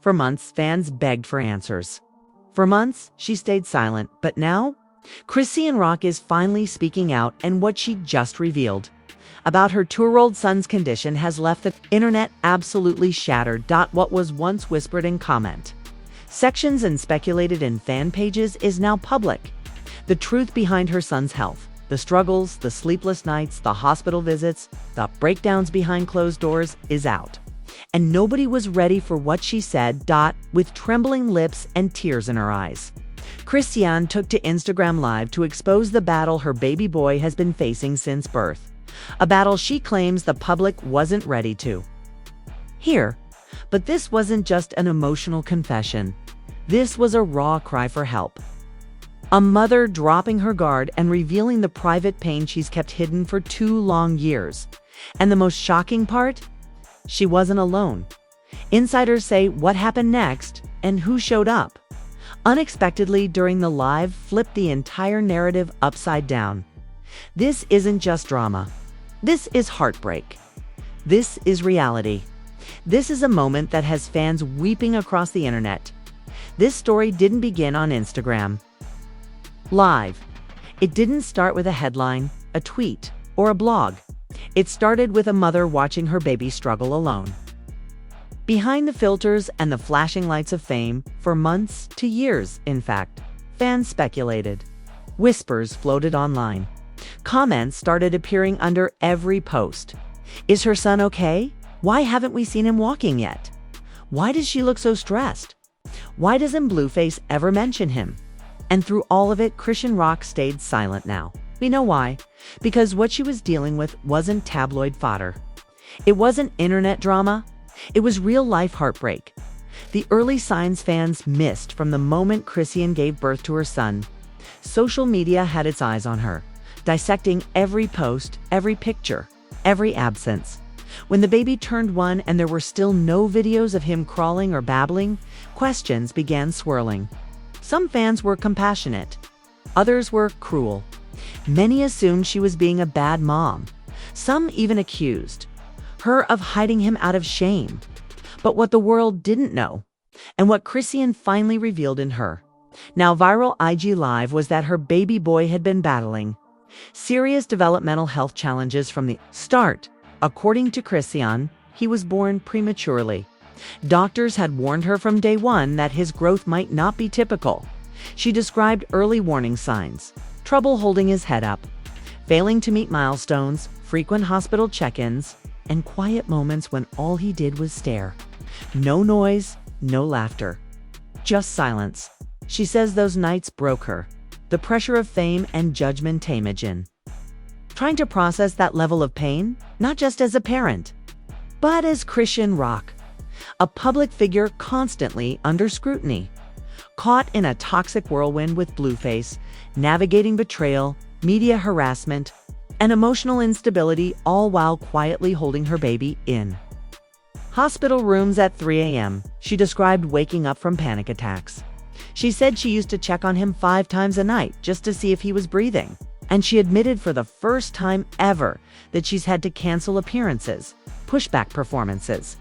For months, fans begged for answers. For months, she stayed silent, but now, Chrissy Rock is finally speaking out, and what she just revealed about her 2-year-old son's condition has left the internet absolutely shattered. What was once whispered in comment sections and speculated in fan pages is now public. The truth behind her son's health, the struggles, the sleepless nights, the hospital visits, the breakdowns behind closed doors is out. And nobody was ready for what she said. With trembling lips and tears in her eyes, Chrisean took to Instagram Live to expose the battle her baby boy has been facing since birth. A battle she claims the public wasn't ready to hear. But this wasn't just an emotional confession. This was a raw cry for help. A mother dropping her guard and revealing the private pain she's kept hidden for 2 long years. And the most shocking part? She wasn't alone. Insiders say what happened next and who showed up unexpectedly during the live flipped the entire narrative upside down. This isn't just drama. This is heartbreak. This is reality. This is a moment that has fans weeping across the internet. This story didn't begin on Instagram Live. It didn't start with a headline, a tweet, or a blog. It started with a mother watching her baby struggle alone. Behind the filters and the flashing lights of fame, for months to years, in fact, fans speculated. Whispers floated online. Comments started appearing under every post. Is her son okay? Why haven't we seen him walking yet? Why does she look so stressed? Why doesn't Blueface ever mention him? And through all of it, Chrissy Rock stayed silent now. We know why. Because what she was dealing with wasn't tabloid fodder. It wasn't internet drama. It was real-life heartbreak. The early signs fans missed from the moment Chrisean gave birth to her son. Social media had its eyes on her, dissecting every post, every picture, every absence. When the baby turned 1 and there were still no videos of him crawling or babbling, questions began swirling. Some fans were compassionate. Others were cruel. Many assumed she was being a bad mom. Some even accused her of hiding him out of shame. But what the world didn't know, and what Chrisean finally revealed in her now viral IG Live, was that her baby boy had been battling serious developmental health challenges from the start. According to Chrisean, he was born prematurely. Doctors had warned her from day one that his growth might not be typical. She described early warning signs: trouble holding his head up, failing to meet milestones, frequent hospital check-ins, and quiet moments when all he did was stare. No noise, no laughter, just silence. She says those nights broke her. The pressure of fame and judgment in. Trying to process that level of pain, not just as a parent, but as Chrissy Rock, a public figure constantly under scrutiny, caught in a toxic whirlwind with Blueface, navigating betrayal, media harassment, and emotional instability, all while quietly holding her baby in hospital rooms at 3 a.m. She described waking up from panic attacks. She said she used to check on him 5 times a night just to see if he was breathing. And she admitted for the first time ever that she's had to cancel appearances, push back performances,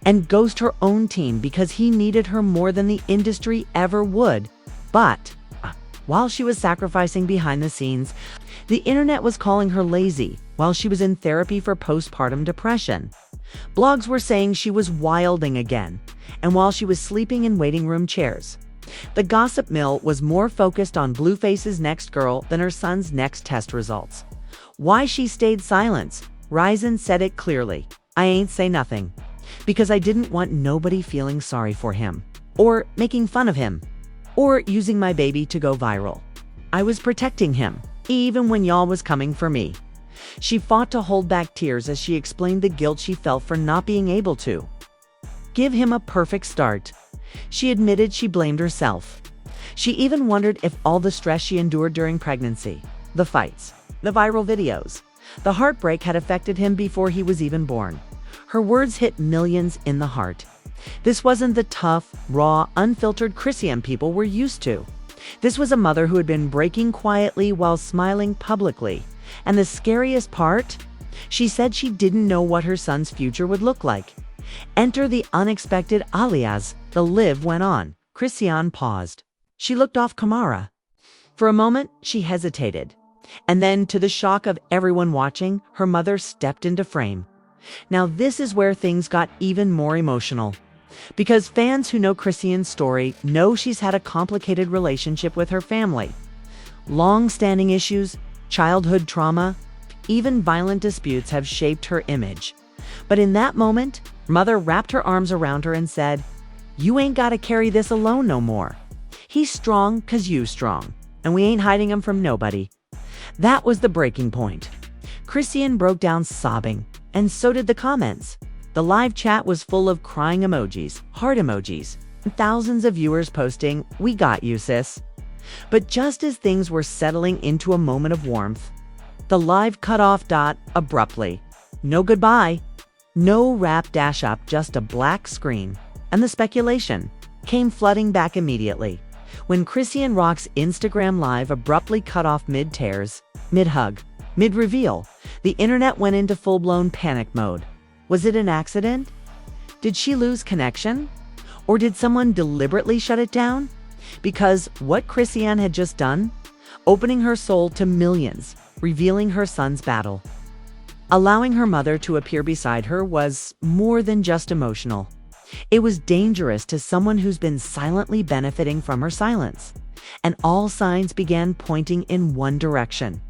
and ghost her own team because he needed her more than the industry ever would. But while she was sacrificing behind the scenes, the internet was calling her lazy while she was in therapy for postpartum depression. Blogs were saying she was wilding again, and while she was sleeping in waiting room chairs. The gossip mill was more focused on Blueface's next girl than her son's next test results. Why she stayed silent? Ryzen said it clearly. I ain't say nothing. Because I didn't want nobody feeling sorry for him, or making fun of him, or using my baby to go viral. I was protecting him, even when y'all was coming for me. She fought to hold back tears as she explained the guilt she felt for not being able to give him a perfect start. She admitted she blamed herself. She even wondered if all the stress she endured during pregnancy, the fights, the viral videos, the heartbreak had affected him before he was even born. Her words hit millions in the heart. This wasn't the tough, raw, unfiltered Chrisean people were used to. This was a mother who had been breaking quietly while smiling publicly. And the scariest part? She said she didn't know what her son's future would look like. Enter the unexpected alias. The live went on. Chrisean paused. She looked off Kamara. For a moment, she hesitated. And then, to the shock of everyone watching, her mother stepped into frame. Now this is where things got even more emotional. Because fans who know Chrisean's story know she's had a complicated relationship with her family. Long-standing issues, childhood trauma, even violent disputes have shaped her image. But in that moment, mother wrapped her arms around her and said, "You ain't gotta carry this alone no more. He's strong 'cause you strong, and we ain't hiding him from nobody." That was the breaking point. Chrisean broke down sobbing, and so did the comments. The live chat was full of crying emojis, heart emojis, and thousands of viewers posting, "We got you, sis." But just as things were settling into a moment of warmth, the live cut off abruptly. No goodbye, no wrap dash up, just a black screen. And the speculation came flooding back immediately. When Chrissy Rock's Instagram live abruptly cut off mid-tears, mid-hug, mid-reveal, the internet went into full-blown panic mode. Was it an accident? Did she lose connection? Or did someone deliberately shut it down? Because what Chrisean had just done, opening her soul to millions, revealing her son's battle, allowing her mother to appear beside her, was more than just emotional. It was dangerous to someone who's been silently benefiting from her silence. And all signs began pointing in one direction.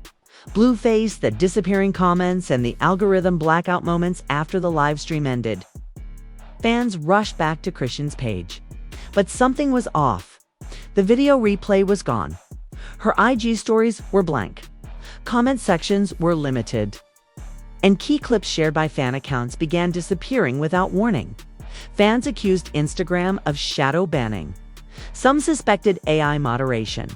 Blueface, the disappearing comments, and the algorithm blackout moments after the live stream ended. Fans rushed back to Chrisean's page. But something was off. The video replay was gone. Her IG stories were blank. Comment sections were limited. And key clips shared by fan accounts began disappearing without warning. Fans accused Instagram of shadow banning. Some suspected AI moderation.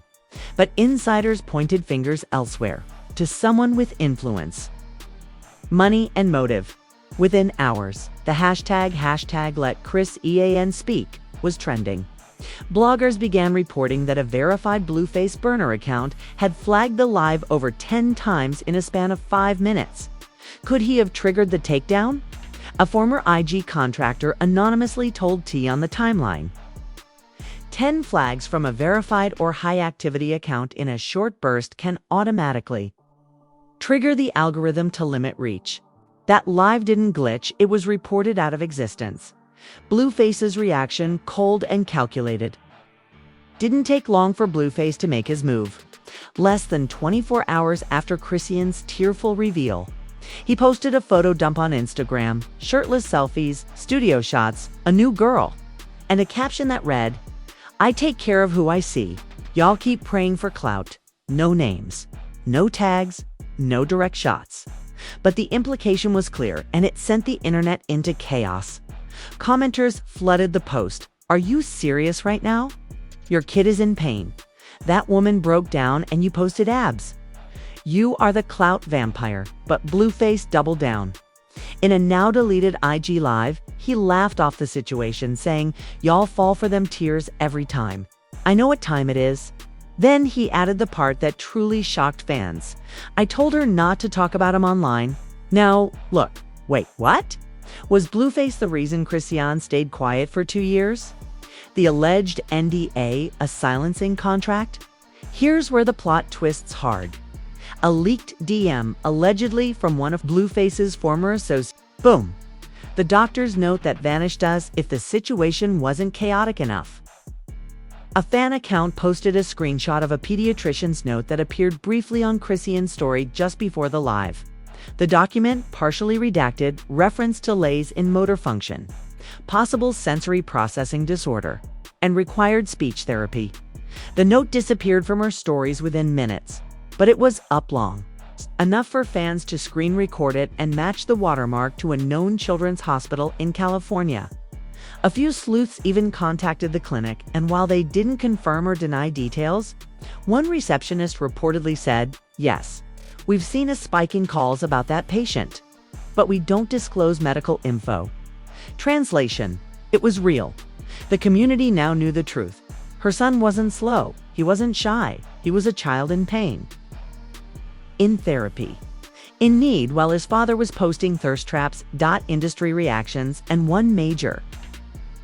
But insiders pointed fingers elsewhere, to someone with influence, money, and motive. Within hours, the hashtag let Chrisean speak was trending. Bloggers began reporting that a verified Blueface burner account had flagged the live over 10 times in a span of 5 minutes. Could he have triggered the takedown? A former IG contractor anonymously told T on the timeline. 10 flags from a verified or high-activity account in a short burst can automatically trigger the algorithm to limit reach. That live didn't glitch, it was reported out of existence. Blueface's reaction, cold and calculated. Didn't take long for Blueface to make his move. Less than 24 hours after Chrisean's tearful reveal, he posted a photo dump on Instagram, shirtless selfies, studio shots, a new girl, and a caption that read, "I take care of who I see. Y'all keep praying for clout." No names, no tags, no direct shots. But the implication was clear, and it sent the internet into chaos. Commenters flooded the post. "Are you serious right now? Your kid is in pain. That woman broke down and you posted abs. You are the clout vampire." But Blueface doubled down. In a now-deleted IG live, he laughed off the situation, saying, "Y'all fall for them tears every time. I know what time it is." Then he added the part that truly shocked fans. "I told her not to talk about him online." Now, look, wait, what? Was Blueface the reason Chrisean stayed quiet for 2 years? The alleged NDA, a silencing contract? Here's where the plot twists hard. A leaked DM, allegedly from one of Blueface's former associates. Boom! The doctor's note that vanished as if the situation wasn't chaotic enough. A fan account posted a screenshot of a pediatrician's note that appeared briefly on Chrisean's story just before the live. The document, partially redacted, referenced delays in motor function, possible sensory processing disorder, and required speech therapy. The note disappeared from her stories within minutes, but it was up long, enough for fans to screen record it and match the watermark to a known children's hospital in California. A few sleuths even contacted the clinic, and while they didn't confirm or deny details, one receptionist reportedly said, "Yes, we've seen a spike in calls about that patient, but we don't disclose medical info." Translation: it was real. The community now knew the truth. Her son wasn't slow, he wasn't shy, he was a child in pain. In therapy. in need while his father was posting thirst traps. Industry reactions, and one major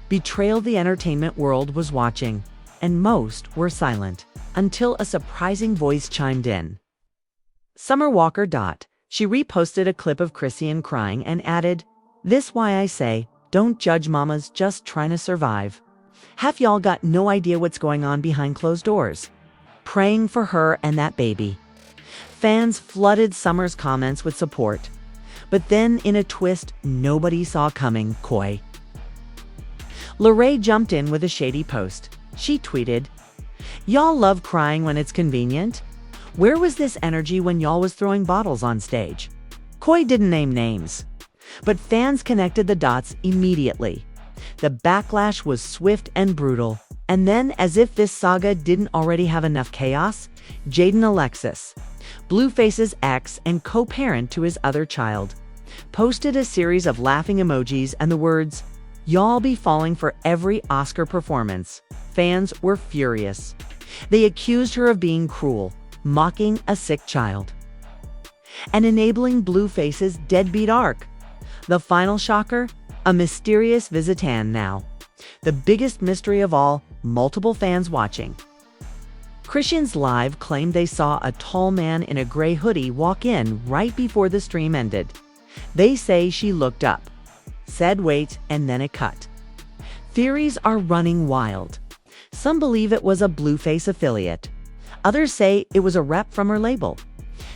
betrayal. The entertainment world was watching, and most were silent, until a surprising voice chimed in. Summer Walker. She reposted a clip of Chrisean crying and added, "This why I say, don't judge mamas, just trying to survive. Half y'all got no idea what's going on behind closed doors." Praying for her and that baby. Fans flooded Summer's comments with support. But then, in a twist nobody saw coming, Coy Lorraine jumped in with a shady post. She tweeted, "Y'all love crying when it's convenient. Where was this energy when y'all was throwing bottles on stage?" Coy didn't name names, but fans connected the dots immediately. The backlash was swift and brutal. And then, as if this saga didn't already have enough chaos, Jaden Alexis, Blueface's ex and co-parent to his other child, posted a series of laughing emojis and the words, "Y'all be falling for every Oscar performance." Fans were furious. They accused her of being cruel, mocking a sick child, and enabling Blueface's deadbeat arc. The final shocker? A mysterious visitant now. The biggest mystery of all, multiple fans watching. Chrisean's Live claimed they saw a tall man in a gray hoodie walk in right before the stream ended. They say she looked up, said wait, and then it cut. Theories are running wild. Some believe it was a Blueface affiliate. Others say it was a rep from her label,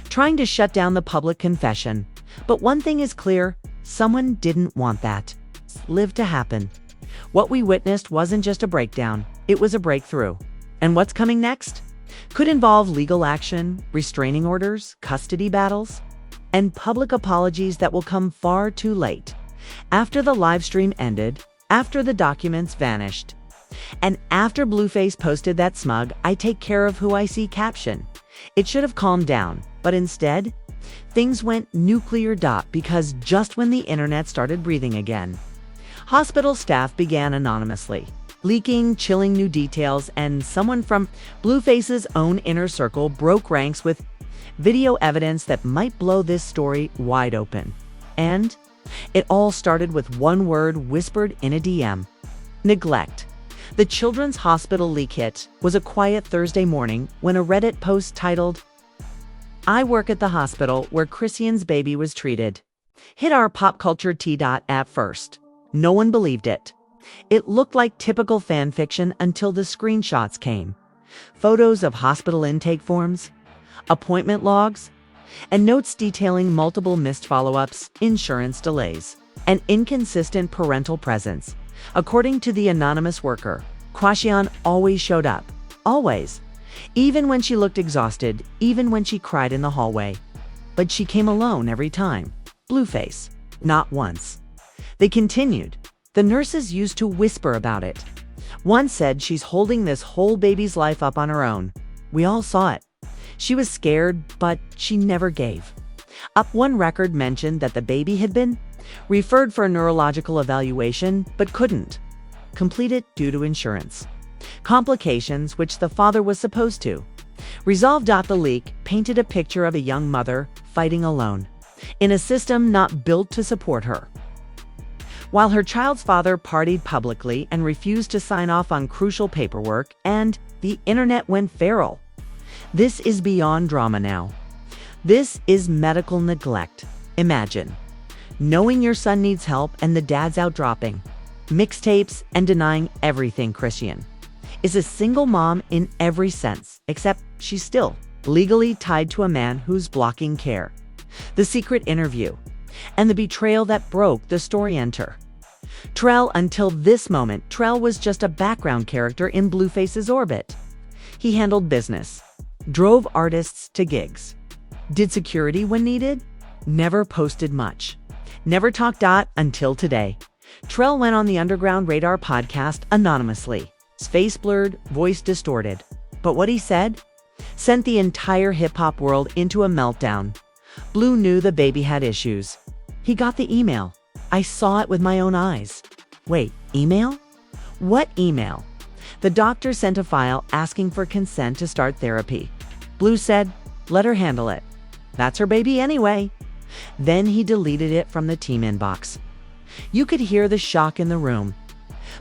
trying to shut down the public confession. But one thing is clear, someone didn't want that live to happen. What we witnessed wasn't just a breakdown, it was a breakthrough. And what's coming next? Could involve legal action, restraining orders, custody battles, and public apologies that will come far too late. After the live stream ended, after the documents vanished, and after Blueface posted that smug "I take care of who I see" caption. It should have calmed down, but instead, things went nuclear. Because just when the internet started breathing again, hospital staff began anonymously leaking chilling new details, and someone from Blueface's own inner circle broke ranks with video evidence that might blow this story wide open. And it all started with one word whispered in a DM: neglect. The Children's Hospital leak hit was a quiet Thursday morning when a Reddit post titled, "I work at the hospital where Chrisean's baby was treated," hit our pop culture tea. At first, no one believed it. It looked like typical fan fiction until the screenshots came. Photos of hospital intake forms, appointment logs, and notes detailing multiple missed follow-ups, insurance delays, and inconsistent parental presence. According to the anonymous worker, Chrisean always showed up. Always. Even when she looked exhausted, even when she cried in the hallway. But she came alone every time. Blueface. Not once. They continued. The nurses used to whisper about it. One said she's holding this whole baby's life up on her own. We all saw it. She was scared, but she never gave up. One record mentioned that the baby had been referred for a neurological evaluation, but couldn't complete it due to insurance complications, which the father was supposed to resolve. The leak painted a picture of a young mother fighting alone in a system not built to support her, while her child's father partied publicly and refused to sign off on crucial paperwork, and the internet went feral. This is beyond drama now. This is medical neglect. Imagine knowing your son needs help and the dad's out dropping mixtapes and denying everything. Chrisean is a single mom in every sense, except she's still legally tied to a man who's blocking care. The secret interview and the betrayal that broke the story. Enter Trell. Until this moment, Trell was just a background character in Blueface's orbit. He handled business, drove artists to gigs, did security when needed, never posted much, never talked. Until today, Trell went on the Underground Radar podcast anonymously, his face blurred, voice distorted. But what he said sent the entire hip-hop world into a meltdown. Blue knew the baby had issues. He got the email. I saw it with my own eyes. Wait, email? What email? The doctor sent a file asking for consent to start therapy. Blue said, let her handle it. That's her baby anyway. Then he deleted it from the team inbox. You could hear the shock in the room.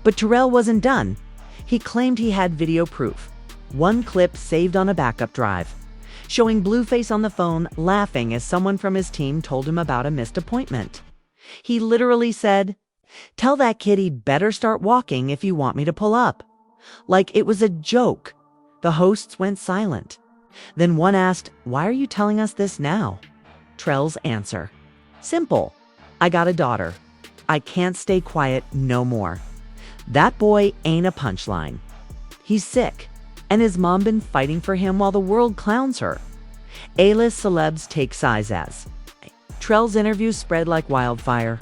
But Terrell wasn't done. He claimed he had video proof. One clip saved on a backup drive, showing Blueface on the phone laughing as someone from his team told him about a missed appointment. He literally said, "Tell that kid he better start walking if you want me to pull up." Like it was a joke. The hosts went silent. Then one asked, "Why are you telling us this now?" Trell's answer: simple. I got a daughter. I can't stay quiet no more. That boy ain't a punchline. He's sick, and his mom been fighting for him while the world clowns her. A-list celebs take sides as. Trell's interview spread like wildfire.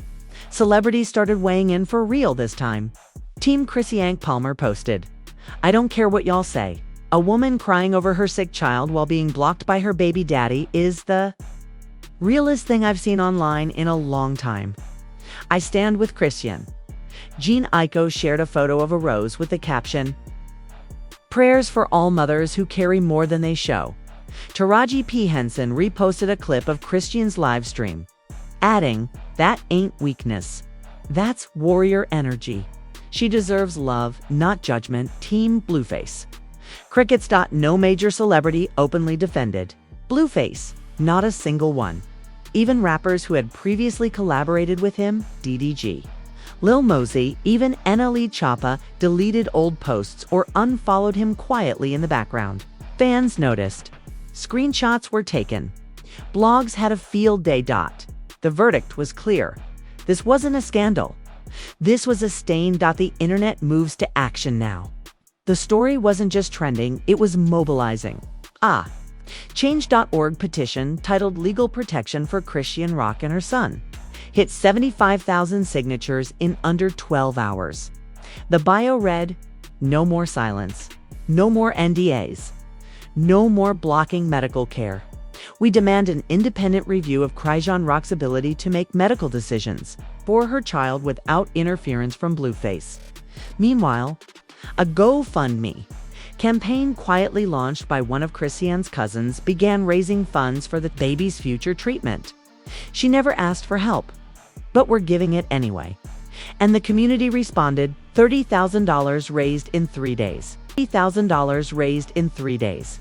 Celebrities started weighing in for real this time. Team Chrissy Palmer posted, "I don't care what y'all say. A woman crying over her sick child while being blocked by her baby daddy is the realest thing I've seen online in a long time. I stand with Chrisean." Jean Aiko shared a photo of a rose with the caption, "Prayers for all mothers who carry more than they show." Taraji P. Henson reposted a clip of Chrisean's live stream, adding, "That ain't weakness. That's warrior energy. She deserves love, not judgment. Team Blueface." Crickets. No major celebrity openly defended Blueface, not a single one. Even rappers who had previously collaborated with him, DDG, Lil Mosey, even NLE Choppa, deleted old posts or unfollowed him quietly in the background. Fans noticed. Screenshots were taken. Blogs had a field day. The verdict was clear. This wasn't a scandal. This was a stain. The internet moves to action now. The story wasn't just trending, it was mobilizing. Change.org petition titled "Legal Protection for Chrissy Rock and Her Son" hit 75,000 signatures in under 12 hours. The bio read, "No more silence. No more NDAs. No more blocking medical care. We demand an independent review of Chrissy Rock's ability to make medical decisions for her child without interference from Blueface." Meanwhile, a GoFundMe campaign quietly launched by one of Chrisean's cousins began raising funds for the baby's future treatment. She never asked for help, but we're giving it anyway. And the community responded, $30,000 raised in 3 days. $30,000 raised in 3 days.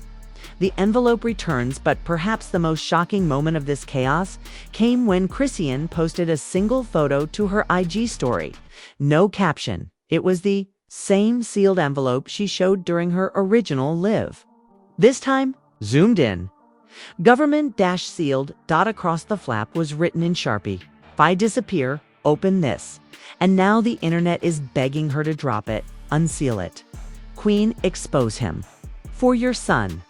The envelope returns, but perhaps the most shocking moment of this chaos came when Chrisean posted a single photo to her IG story. No caption. It was the same sealed envelope she showed during her original live. This time, zoomed in. Government-sealed. Across the flap was written in Sharpie. "If I disappear, open this." And now the internet is begging her to drop it, unseal it. Queen, expose him. For your son.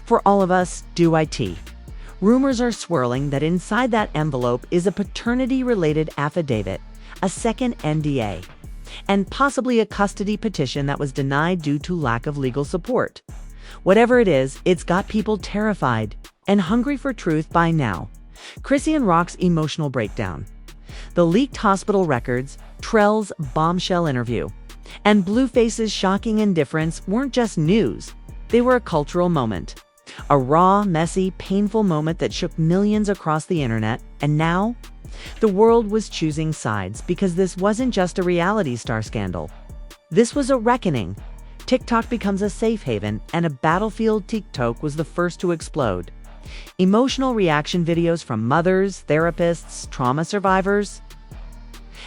For all of us, do it. Rumors are swirling that inside that envelope is a paternity-related affidavit, a second NDA, and possibly a custody petition that was denied due to lack of legal support. Whatever it is, it's got people terrified and hungry for truth by now. Chrissy Rock's emotional breakdown. The leaked hospital records, Trell's Bombshell interview, and Blueface's shocking indifference weren't just news. They were a cultural moment. A raw, messy, painful moment that shook millions across the internet, and now the world was choosing sides because this wasn't just a reality star scandal. This was a reckoning. TikTok becomes a safe haven, and a battlefield. TikTok was the first to explode. Emotional reaction videos from mothers, therapists, trauma survivors,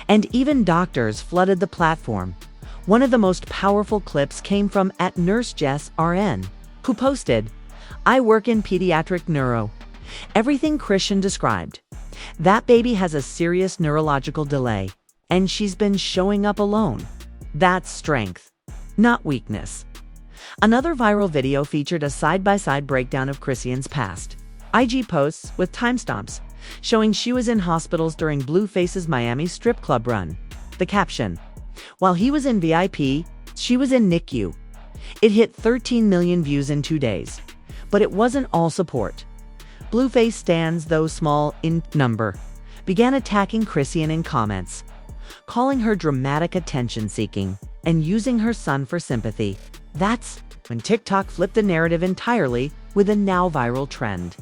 and even doctors flooded the platform. One of the most powerful clips came from @NurseJessRN, who posted, "I work in pediatric neuro. Everything Chrisean described. That baby has a serious neurological delay, and she's been showing up alone. That's strength, not weakness." Another viral video featured a side-by-side breakdown of Chrisean's past. IG posts with timestamps showing she was in hospitals during Blueface's Miami strip club run. The caption, "While he was in VIP, she was in NICU." It hit 13 million views in 2 days. But it wasn't all support. Blueface stans, though small in number, began attacking Chrisean in comments, calling her dramatic attention-seeking and using her son for sympathy. That's when TikTok flipped the narrative entirely with a now viral trend.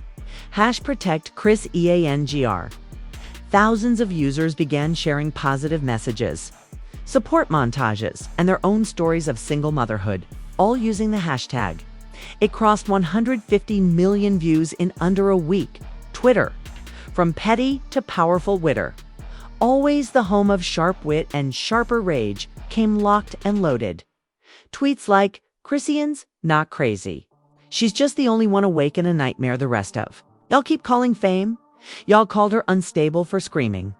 #protect Chrisean. Thousands of users began sharing positive messages, support montages, and their own stories of single motherhood, all using the hashtag. It crossed 150 million views in under a week. Twitter, from petty to powerful witter, always the home of sharp wit and sharper rage, came locked and loaded. Tweets like, "Chrisean's not crazy. She's just the only one awake in a nightmare the rest of. Y'all keep calling fame. Y'all called her unstable for screaming.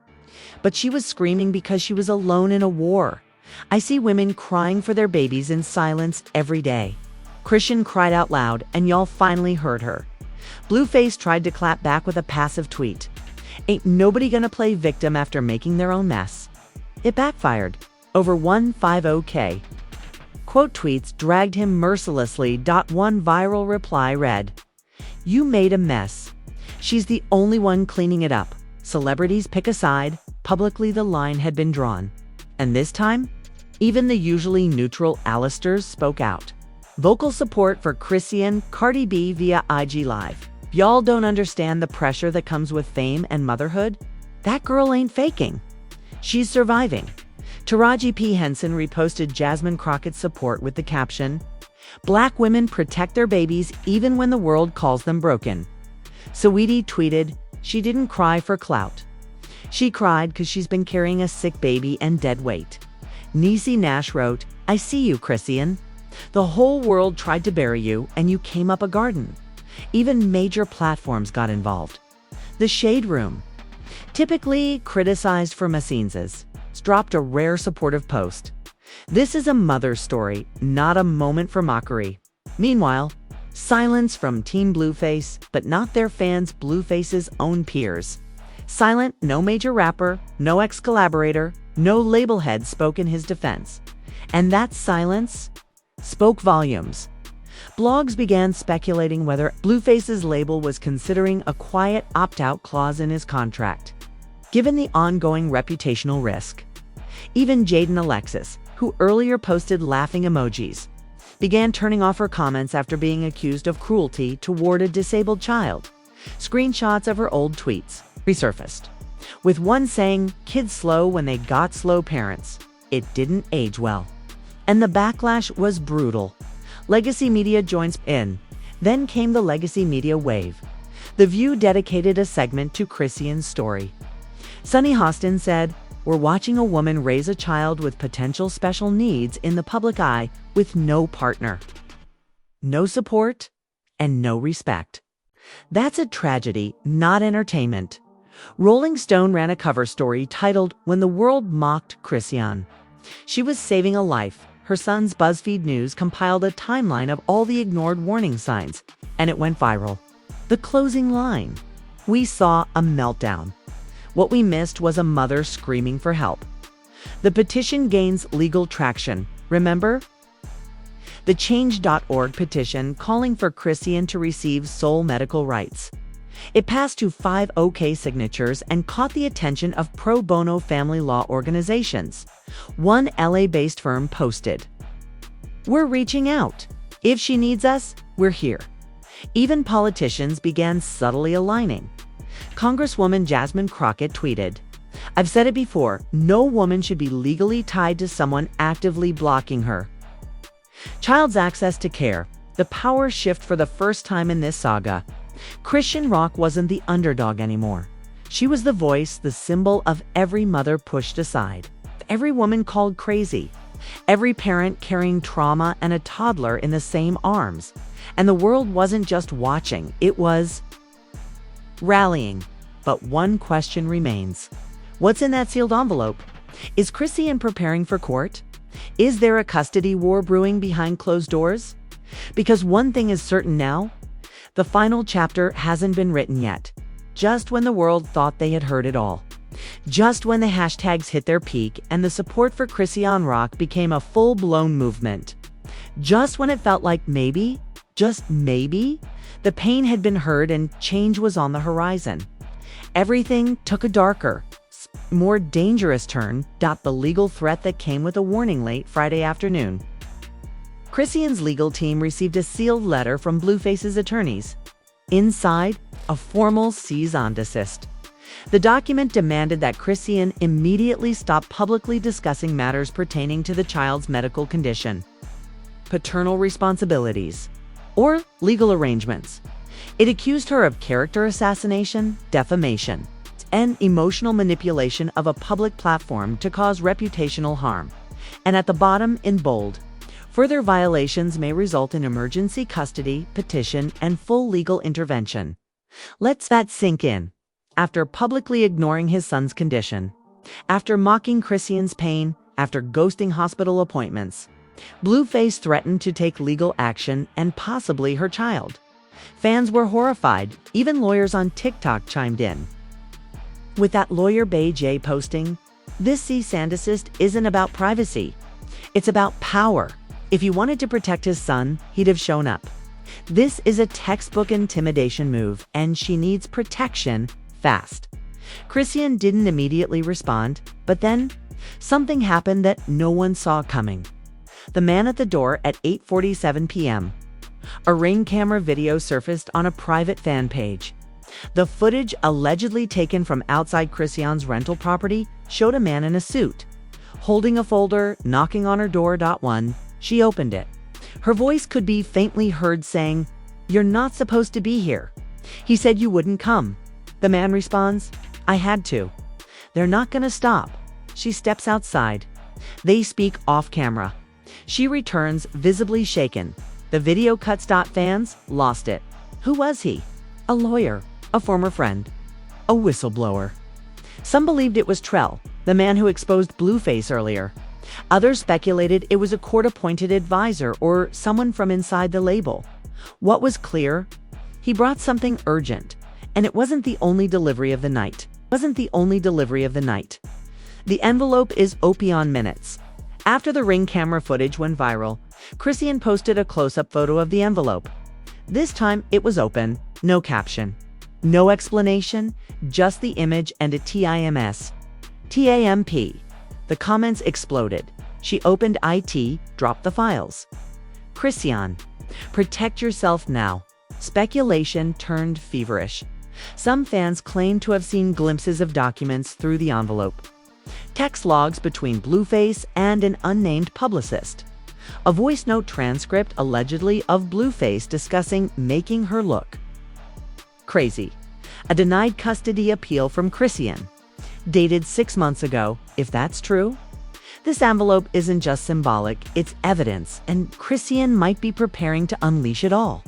But she was screaming because she was alone in a war. I see women crying for their babies in silence every day." Chrisean cried out loud, and y'all finally heard her. Blueface tried to clap back with a passive tweet. "Ain't nobody gonna play victim after making their own mess." It backfired. Over 150K. Quote tweets dragged him mercilessly. One viral reply read, "You made a mess. She's the only one cleaning it up. Celebrities pick a side." Publicly the line had been drawn. And this time, even the usually neutral Alisters spoke out. Vocal support for Chrisean, Cardi B via IG Live. "Y'all don't understand the pressure that comes with fame and motherhood. That girl ain't faking. She's surviving." Taraji P. Henson reposted Jasmine Crockett's support with the caption, "Black women protect their babies even when the world calls them broken." Saweetie tweeted, "She didn't cry for clout. She cried because she's been carrying a sick baby and dead weight." Niecy Nash wrote, "I see you, Chrisean. The whole world tried to bury you, and you came up a garden." Even major platforms got involved. The Shade Room, typically criticized for messiness, dropped a rare supportive post. "This is a mother's story, not a moment for mockery." Meanwhile, silence from Team Blueface, but not their fans, Blueface's own peers. Silent, no major rapper, no ex-collaborator, no label head spoke in his defense. And that silence spoke volumes. Blogs began speculating whether Blueface's label was considering a quiet opt-out clause in his contract, given the ongoing reputational risk. Even Jaden Alexis, who earlier posted laughing emojis, began turning off her comments after being accused of cruelty toward a disabled child. Screenshots of her old tweets resurfaced, with one saying, "Kids slow when they got slow parents." It didn't age well. And the backlash was brutal. Legacy media joins in. Then came the legacy media wave. The View dedicated a segment to Chrisean's story. Sunny Hostin said, "We're watching a woman raise a child with potential special needs in the public eye with no partner, no support, and no respect. That's a tragedy, not entertainment." Rolling Stone ran a cover story titled, "When the World Mocked Chrisean." She was saving a life. Her son's BuzzFeed News compiled a timeline of all the ignored warning signs, and it went viral. The closing line, "We saw a meltdown. What we missed was a mother screaming for help." The petition gains legal traction. Remember? The Change.org petition calling for Chrisean to receive sole medical rights. It passed to 50K signatures and caught the attention of pro bono family law organizations. One LA-based firm posted, "We're reaching out. If she needs us, we're here." Even politicians began subtly aligning. Congresswoman Jasmine Crockett tweeted, "I've said it before, no woman should be legally tied to someone actively blocking her." Child's access to care, the power shift for the first time in this saga. Chrissy Rock wasn't the underdog anymore. She was the voice, the symbol of every mother pushed aside, every woman called crazy, every parent carrying trauma and a toddler in the same arms. And the world wasn't just watching, it was rallying. But one question remains. What's in that sealed envelope? Is Chrisean preparing for court? Is there a custody war brewing behind closed doors? Because one thing is certain now, the final chapter hasn't been written yet. Just when the world thought they had heard it all. Just when the hashtags hit their peak and the support for Chrisean Rock became a full-blown movement. Just when it felt like maybe, just maybe, the pain had been heard and change was on the horizon. Everything took a darker, more dangerous turn. The legal threat that came with a warning late Friday afternoon. Chrisean's legal team received a sealed letter from Blueface's attorneys. Inside, a formal cease and desist. The document demanded that Chrisean immediately stop publicly discussing matters pertaining to the child's medical condition, paternal responsibilities, or legal arrangements. It accused her of character assassination, defamation, and emotional manipulation of a public platform to cause reputational harm. And at the bottom, in bold, further violations may result in emergency custody, petition, and full legal intervention. Let that sink in. After publicly ignoring his son's condition, after mocking Chrisean's pain, after ghosting hospital appointments, Blueface threatened to take legal action and possibly her child. Fans were horrified. Even lawyers on TikTok chimed in. With that lawyer Bay J posting, "This cease and desist isn't about privacy. It's about power. If he wanted to protect his son, he'd have shown up. This is a textbook intimidation move, and she needs protection fast." Chrisean didn't immediately respond, but then something happened that no one saw coming. The man at the door at 8:47 p.m. A Ring camera video surfaced on a private fan page. The footage, allegedly taken from outside Chrisean's rental property, showed a man in a suit, holding a folder, knocking on her door. She opened it. Her voice could be faintly heard saying, "You're not supposed to be here. He said you wouldn't come." The man responds, "I had to." "They're not gonna stop." She steps outside. They speak off camera. She returns, visibly shaken. The video cuts. Fans lost it. Who was he? A lawyer, a former friend, a whistleblower. Some believed it was Trell, the man who exposed Blueface earlier. Others speculated it was a court-appointed advisor or someone from inside the label. What was clear? He brought something urgent, and it wasn't the only delivery of the night. The envelope is Opion minutes. After the Ring camera footage went viral, Chrisean posted a close-up photo of the envelope. This time it was open, no caption, no explanation, just the image and a TIMS. TAMP. The comments exploded. She opened IT, dropped the files. Chrisean, protect yourself now. Speculation turned feverish. Some fans claimed to have seen glimpses of documents through the envelope. Text logs between Blueface and an unnamed publicist. A voice note transcript allegedly of Blueface discussing making her look crazy. A denied custody appeal from Chrisean, dated 6 months ago. If that's true, this envelope isn't just symbolic, it's evidence, and Chrisean might be preparing to unleash it all.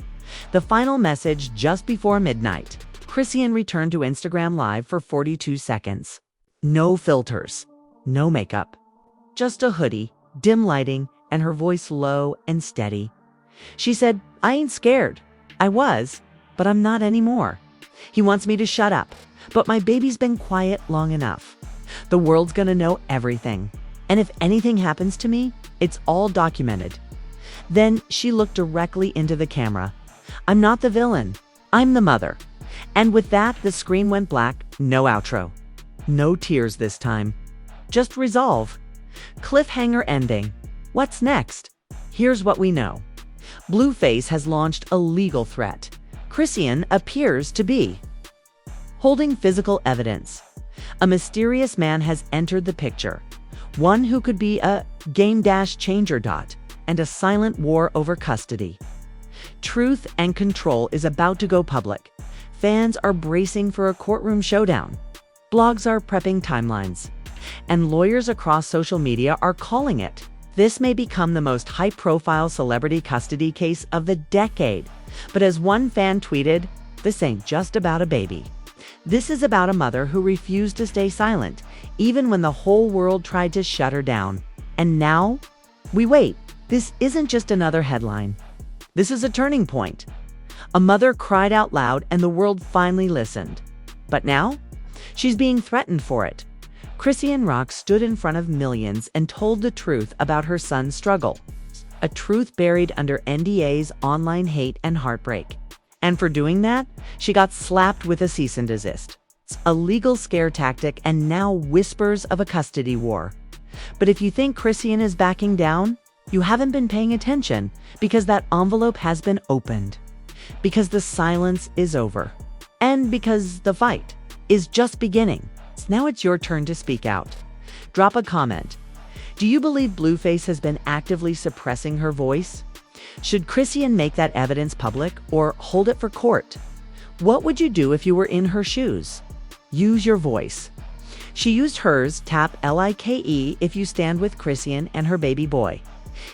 The final message just before midnight. Chrisean returned to Instagram Live for 42 seconds. No filters, no makeup, just a hoodie, dim lighting, and her voice low and steady. She said, "I ain't scared. I was, but I'm not anymore. He wants me to shut up, but my baby's been quiet long enough. The world's gonna know everything. And if anything happens to me, it's all documented." Then she looked directly into the camera. "I'm not the villain. I'm the mother." And with that, the screen went black. No outro. No tears this time. Just resolve. Cliffhanger ending. What's next? Here's what we know. Blueface has launched a legal threat. Chrisean appears to be holding physical evidence. A mysterious man has entered the picture. One who could be a game-changer. And a silent war over custody. Truth and control is about to go public. Fans are bracing for a courtroom showdown. Blogs are prepping timelines. And lawyers across social media are calling it. This may become the most high-profile celebrity custody case of the decade. But as one fan tweeted, "This ain't just about a baby. This is about a mother who refused to stay silent, even when the whole world tried to shut her down. And now, we wait. This isn't just another headline. This is a turning point. A mother cried out loud and the world finally listened. But now, she's being threatened for it." Chrissy Rock stood in front of millions and told the truth about her son's struggle. A truth buried under NDAs, online hate, and heartbreak. And for doing that, she got slapped with a cease and desist. A legal scare tactic, and now whispers of a custody war. But if you think Chrisean is backing down, you haven't been paying attention, because that envelope has been opened. Because the silence is over. And because the fight is just beginning. Now it's your turn to speak out. Drop a comment. Do you believe Blueface has been actively suppressing her voice? Should Chrisean make that evidence public or hold it for court? What would you do if you were in her shoes? Use your voice. She used hers. Tap LIKE if you stand with Chrisean and her baby boy.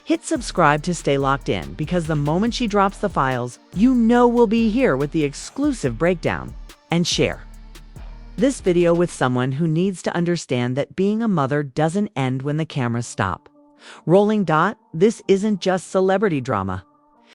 Hit subscribe to stay locked in, because the moment she drops the files, you know we'll be here with the exclusive breakdown. And share this video with someone who needs to understand that being a mother doesn't end when the cameras stop. Rolling dot, this isn't just celebrity drama.